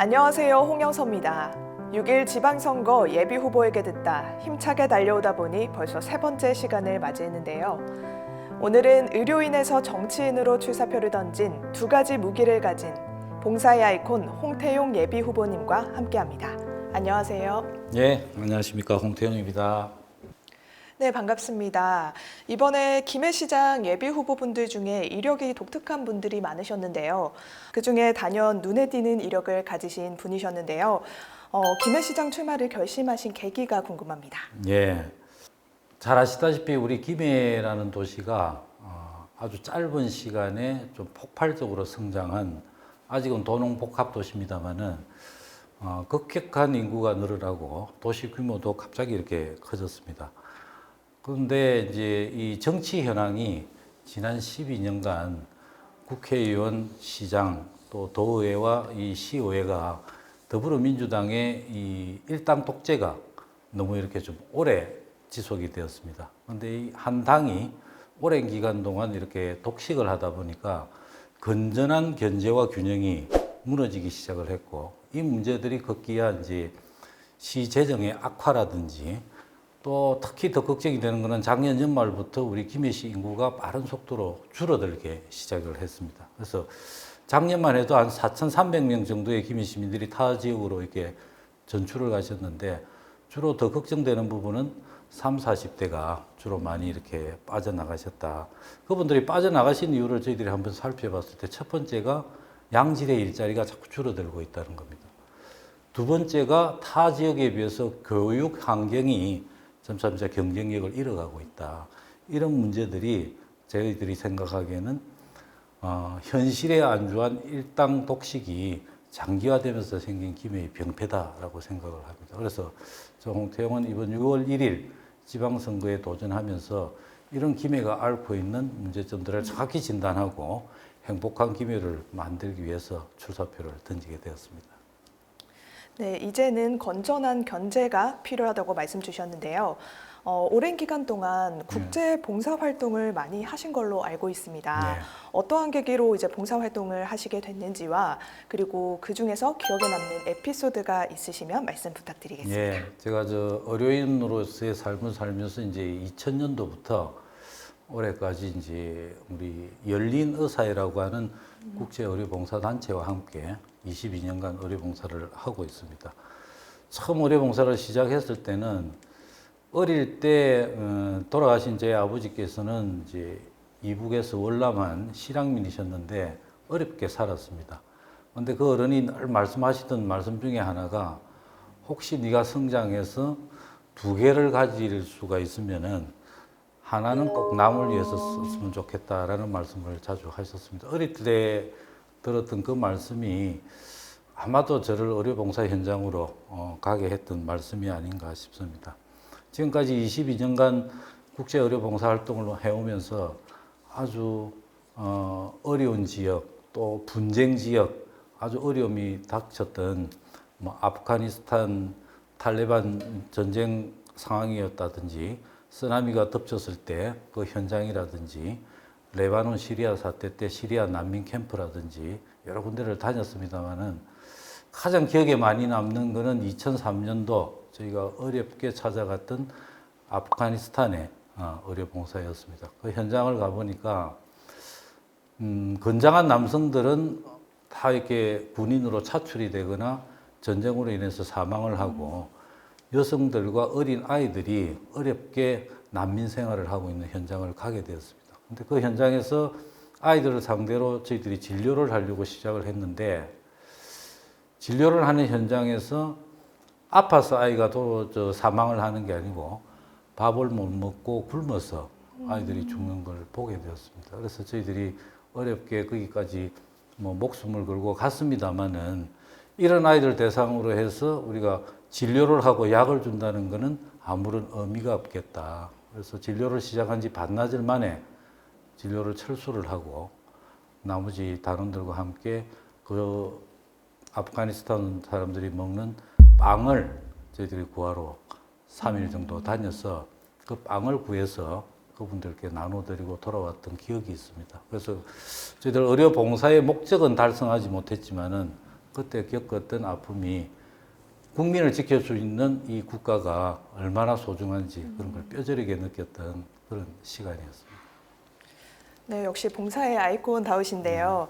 안녕하세요. 홍영서입니다. 6일 지방선거 예비후보에게 듣다 힘차게 달려오다 보니 벌써 세 번째 시간을 맞이했는데요. 오늘은 의료인에서 정치인으로 출사표를 던진 두 가지 무기를 가진 봉사의 아이콘 홍태용 예비후보님과 함께합니다. 안녕하세요. 네, 안녕하십니까. 홍태용입니다. 네, 반갑습니다. 이번에 김해 시장 예비 후보분들 중에 이력이 독특한 분들이 많으셨는데요. 그중에 단연 눈에 띄는 이력을 가지신 분이셨는데요. 김해 시장 출마를 결심하신 계기가 궁금합니다. 예, 잘 아시다시피 우리 김해라는 도시가 아주 짧은 시간에 좀 폭발적으로 성장한 아직은 도농복합 도시입니다만은 급격한 인구가 늘어나고 도시 규모도 갑자기 이렇게 커졌습니다. 그런데 이제 이 정치 현황이 지난 12년간 국회의원, 시장, 또 도의회와 이 시의회가 더불어민주당의 이 일당 독재가 너무 이렇게 좀 오래 지속이 되었습니다. 그런데 이 한 당이 오랜 기간 동안 이렇게 독식을 하다 보니까 건전한 견제와 균형이 무너지기 시작을 했고, 이 문제들이 급기야 이제 시 재정의 악화라든지, 또 특히 더 걱정이 되는 것은 작년 연말부터 우리 김해시 인구가 빠른 속도로 줄어들게 시작을 했습니다. 그래서 작년만 해도 한 4,300명 정도의 김해 시민들이 타 지역으로 이렇게 전출을 가셨는데, 주로 더 걱정되는 부분은 30, 40대가 주로 많이 이렇게 빠져나가셨다. 그분들이 빠져나가신 이유를 저희들이 한번 살펴봤을 때, 첫 번째가 양질의 일자리가 자꾸 줄어들고 있다는 겁니다. 두 번째가 타 지역에 비해서 교육 환경이 점차 경쟁력을 잃어가고 있다. 이런 문제들이 저희들이 생각하기에는 현실에 안주한 일당 독식이 장기화되면서 생긴 김해의 병폐다라고 생각을 합니다. 그래서 저 홍태용은 이번 6월 1일 지방선거에 도전하면서 이런 김해가 앓고 있는 문제점들을 정확히 진단하고 행복한 김해를 만들기 위해서 출사표를 던지게 되었습니다. 네, 이제는 건전한 견제가 필요하다고 말씀 주셨는데요. 오랜 기간 동안 국제 봉사 활동을 많이 하신 걸로 알고 있습니다. 네. 어떠한 계기로 이제 봉사 활동을 하시게 됐는지와 그리고 그 중에서 기억에 남는 에피소드가 있으시면 말씀 부탁드리겠습니다. 예, 제가 저 의료인으로서의 삶을 살면서 이제 2000년도부터 올해까지 이제 우리 열린 의사회라고 하는 국제 의료 봉사 단체와 함께 22년간 의료 봉사를 하고 있습니다. 처음 의료 봉사를 시작했을 때는 어릴 때 돌아가신 제 아버지께서는 이제 이북에서 월남한 실향민이셨는데 어렵게 살았습니다. 그런데 그 어른이 늘 말씀하시던 말씀 중에 하나가, 혹시 네가 성장해서 두 개를 가질 수가 있으면은 하나는 꼭 남을 위해서 썼으면 좋겠다라는 말씀을 자주 하셨습니다. 어릴 때 들었던 그 말씀이 아마도 저를 의료봉사 현장으로 가게 했던 말씀이 아닌가 싶습니다. 지금까지 22년간 국제의료봉사 활동을 해오면서 아주 어려운 지역, 또 분쟁 지역, 아주 어려움이 닥쳤던 아프가니스탄 탈레반 전쟁 상황이었다든지, 쓰나미가 덮쳤을 때 그 현장이라든지, 레바논 시리아 사태 때 시리아 난민 캠프라든지 여러 군데를 다녔습니다만은 가장 기억에 많이 남는 것은 2003년도 저희가 어렵게 찾아갔던 아프가니스탄의 의료봉사였습니다. 그 현장을 가보니까 건장한 남성들은 다 이렇게 군인으로 차출이 되거나 전쟁으로 인해서 사망을 하고, 여성들과 어린 아이들이 어렵게 난민 생활을 하고 있는 현장을 가게 되었습니다. 근데 그 현장에서 아이들을 상대로 저희들이 진료를 하려고 시작을 했는데, 진료를 하는 현장에서 아파서 아이가 사망을 하는 게 아니고 밥을 못 먹고 굶어서 아이들이 죽는 걸 보게 되었습니다. 그래서 저희들이 어렵게 거기까지 목숨을 걸고 갔습니다만은, 이런 아이들 대상으로 해서 우리가 진료를 하고 약을 준다는 것은 아무런 의미가 없겠다. 그래서 진료를 시작한 지 반나절 만에 진료를 철수를 하고 나머지 단원들과 함께 그 아프가니스탄 사람들이 먹는 빵을 저희들이 구하러 3일 정도 다녀서 그 빵을 구해서 그분들께 나눠드리고 돌아왔던 기억이 있습니다. 그래서 저희들 의료 봉사의 목적은 달성하지 못했지만은 그때 겪었던 아픔이 국민을 지킬 수 있는 이 국가가 얼마나 소중한지 그런 걸 뼈저리게 느꼈던 그런 시간이었습니다. 네, 역시 봉사의 아이콘다우신데요.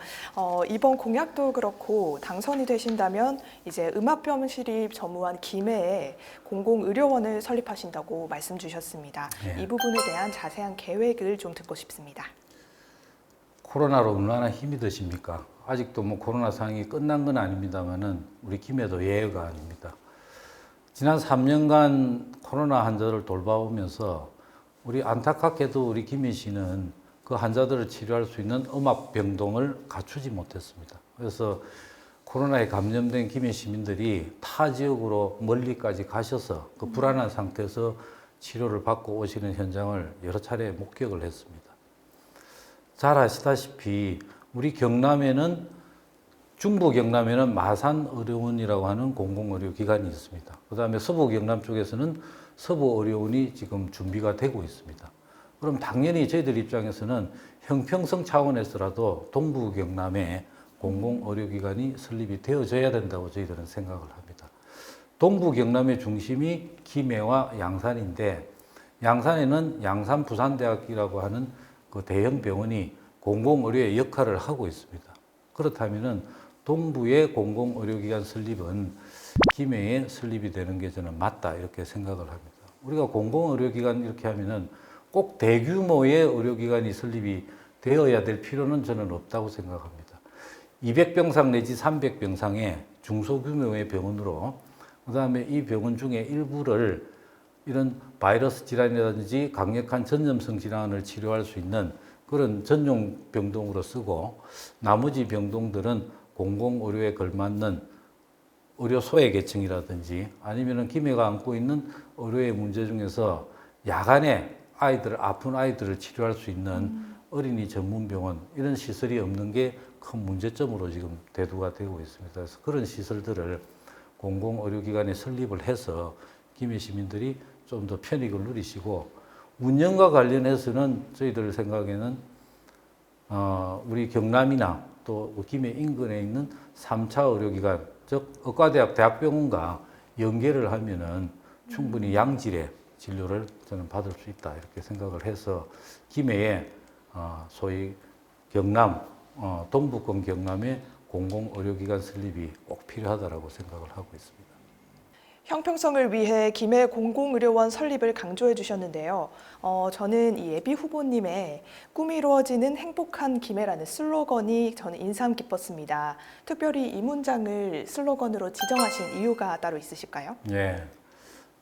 이번 공약도 그렇고 당선이 되신다면 이제 음압병실이 전무한 김해에 공공의료원을 설립하신다고 말씀 주셨습니다. 네. 이 부분에 대한 자세한 계획을 좀 듣고 싶습니다. 코로나로 얼마나 힘이 드십니까? 아직도 뭐 코로나 상황이 끝난 건 아닙니다만은 우리 김해도 예외가 아닙니다. 지난 3년간 코로나 환자를 돌봐오면서 우리 안타깝게도 우리 김해시는 그 환자들을 치료할 수 있는 음압병동을 갖추지 못했습니다. 그래서 코로나에 감염된 김해 시민들이 타 지역으로 멀리까지 가셔서 그 불안한 상태에서 치료를 받고 오시는 현장을 여러 차례 목격을 했습니다. 잘 아시다시피 우리 경남에는 중부 경남에는 마산의료원이라고 하는 공공의료기관이 있습니다. 그 다음에 서부 경남 쪽에서는 서부의료원이 지금 준비가 되고 있습니다. 그럼 당연히 저희들 입장에서는 형평성 차원에서라도 동부 경남에 공공의료기관이 설립이 되어져야 된다고 저희들은 생각을 합니다. 동부 경남의 중심이 김해와 양산인데 양산에는 양산부산대학이라고 하는 그 대형 병원이 공공의료의 역할을 하고 있습니다. 그렇다면은 동부의 공공의료기관 설립은 김해에 설립이 되는 게 저는 맞다 이렇게 생각을 합니다. 우리가 공공의료기관 이렇게 하면은 꼭 대규모의 의료기관이 설립이 되어야 될 필요는 저는 없다고 생각합니다. 200병상 내지 300병상의 중소규모의 병원으로 그다음에 이 병원 중에 일부를 이런 바이러스 질환이라든지 강력한 전염성 질환을 치료할 수 있는 그런 전용 병동으로 쓰고 나머지 병동들은 공공의료에 걸맞는 의료 소외계층이라든지 아니면은 김해가 안고 있는 의료의 문제 중에서 야간에 아픈 아이들을 치료할 수 있는 어린이 전문병원 이런 시설이 없는 게 큰 문제점으로 지금 대두가 되고 있습니다. 그래서 그런 시설들을 공공의료기관에 설립을 해서 김해 시민들이 좀 더 편익을 누리시고 운영과 관련해서는 저희들 생각에는 우리 경남이나 또 김해 인근에 있는 3차 의료기관 즉 의과대학 대학병원과 연계를 하면은 충분히 양질의 진료를 저는 받을 수 있다 이렇게 생각을 해서 김해에 소위 경남 동부권 경남의 공공의료기관 설립이 꼭 필요하다라고 생각을 하고 있습니다. 형평성을 위해 김해 공공의료원 설립을 강조해 주셨는데요. 저는 이 예비 후보님의 꿈이 이루어지는 행복한 김해라는 슬로건이 저는 인상 깊었습니다. 특별히 이 문장을 슬로건으로 지정하신 이유가 따로 있으실까요? 예.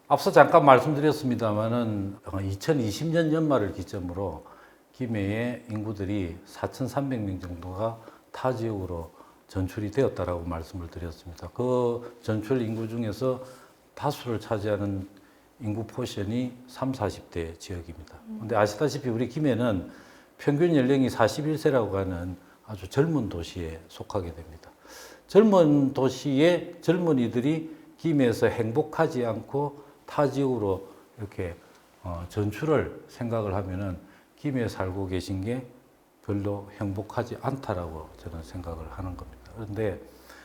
앞서 잠깐 말씀드렸습니다만은 2020년 연말을 기점으로 김해의 인구들이 4,300명 정도가 타 지역으로 전출이 되었다라고 말씀을 드렸습니다. 그 전출 인구 중에서 다수를 차지하는 인구 포션이 30, 40대 지역입니다. 근데 아시다시피 우리 김해는 평균 연령이 41세라고 하는 아주 젊은 도시에 속하게 됩니다. 젊은 도시의 젊은이들이 김해에서 행복하지 않고 타 지역으로 이렇게 전출을 생각을 하면은 김해에 살고 계신 게 별로 행복하지 않다라고 저는 생각을 하는 겁니다. 그런데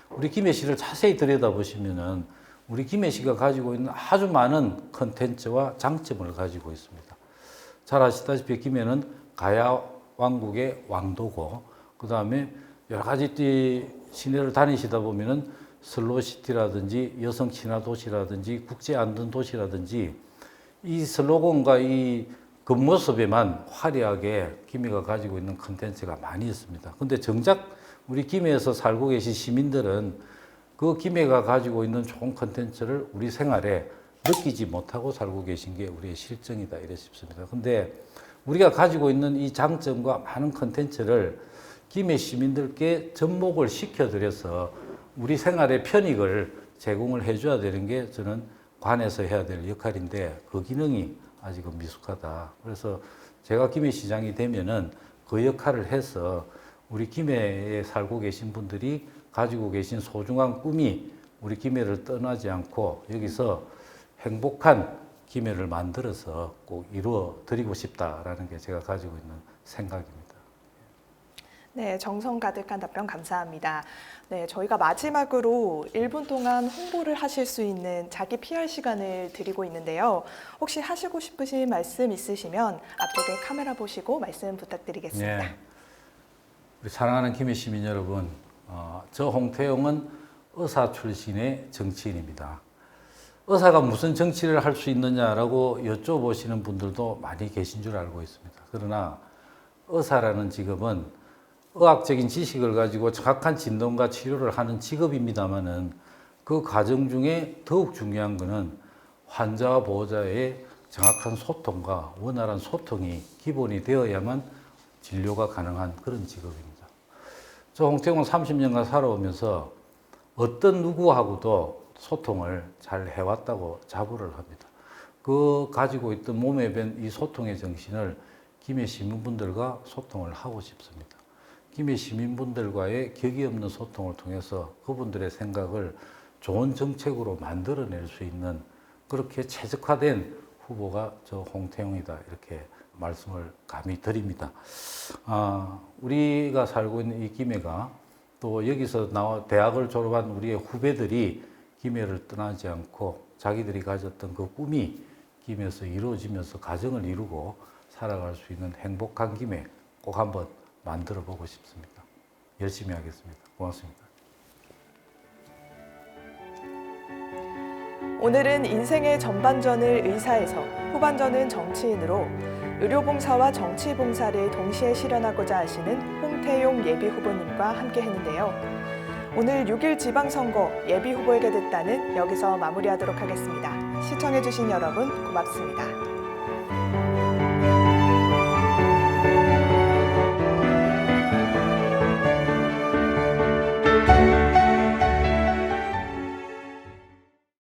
우리 김해시를 자세히 들여다보시면은 우리 김해시가 가지고 있는 아주 많은 컨텐츠와 장점을 가지고 있습니다. 잘 아시다시피 김해는 가야 왕국의 왕도고 그 다음에 여러 가지 시내를 다니시다 보면은 슬로시티라든지 여성 친화 도시라든지 국제 안전 도시라든지 이 슬로건과 이 겉모습에만 화려하게 김해가 가지고 있는 컨텐츠가 많이 있습니다. 근데 정작 우리 김해에서 살고 계신 시민들은 그 김해가 가지고 있는 좋은 컨텐츠를 우리 생활에 느끼지 못하고 살고 계신 게 우리의 실정이다 이래 싶습니다. 근데 우리가 가지고 있는 이 장점과 많은 컨텐츠를 김해 시민들께 접목을 시켜드려서 우리 생활의 편익을 제공을 해줘야 되는 게 저는 관에서 해야 될 역할인데 그 기능이 아직은 미숙하다. 그래서 제가 김해시장이 되면은 그 역할을 해서 우리 김해에 살고 계신 분들이 가지고 계신 소중한 꿈이 우리 김해를 떠나지 않고 여기서 행복한 김해를 만들어서 꼭 이루어 드리고 싶다라는 게 제가 가지고 있는 생각입니다. 네, 정성 가득한 답변 감사합니다. 네, 저희가 마지막으로 1분 동안 홍보를 하실 수 있는 자기 PR 시간을 드리고 있는데요. 혹시 하시고 싶으신 말씀 있으시면 앞쪽에 카메라 보시고 말씀 부탁드리겠습니다. 네. 우리 사랑하는 김해 시민 여러분, 저 홍태용은 의사 출신의 정치인입니다. 의사가 무슨 정치를 할 수 있느냐라고 여쭤보시는 분들도 많이 계신 줄 알고 있습니다. 그러나 의사라는 직업은 의학적인 지식을 가지고 정확한 진단과 치료를 하는 직업입니다만은 그 과정 중에 더욱 중요한 것은 환자와 보호자의 정확한 소통과 원활한 소통이 기본이 되어야만 진료가 가능한 그런 직업입니다. 저 홍태용은 30년간 살아오면서 어떤 누구하고도 소통을 잘 해왔다고 자부를 합니다. 그 가지고 있던 몸에 밴 이 소통의 정신을 김해 시민분들과 소통을 하고 싶습니다. 김해 시민분들과의 격이 없는 소통을 통해서 그분들의 생각을 좋은 정책으로 만들어낼 수 있는 그렇게 최적화된 후보가 저 홍태용이다 이렇게 말씀을 감히 드립니다. 우리가 살고 있는 이 김해가 또 여기서 나와 대학을 졸업한 우리의 후배들이 김해를 떠나지 않고 자기들이 가졌던 그 꿈이 김해에서 이루어지면서 가정을 이루고 살아갈 수 있는 행복한 김해 꼭 한번 만들어 보고 싶습니다. 열심히 하겠습니다. 고맙습니다. 오늘은 인생의 전반전을 의사에서 후반전은 정치인으로 의료봉사와 정치봉사를 동시에 실현하고자 하시는 홍태용 예비후보님과 함께 했는데요. 오늘 6.1 지방선거 예비후보에게 됐다는 여기서 마무리하도록 하겠습니다. 시청해주신 여러분 고맙습니다.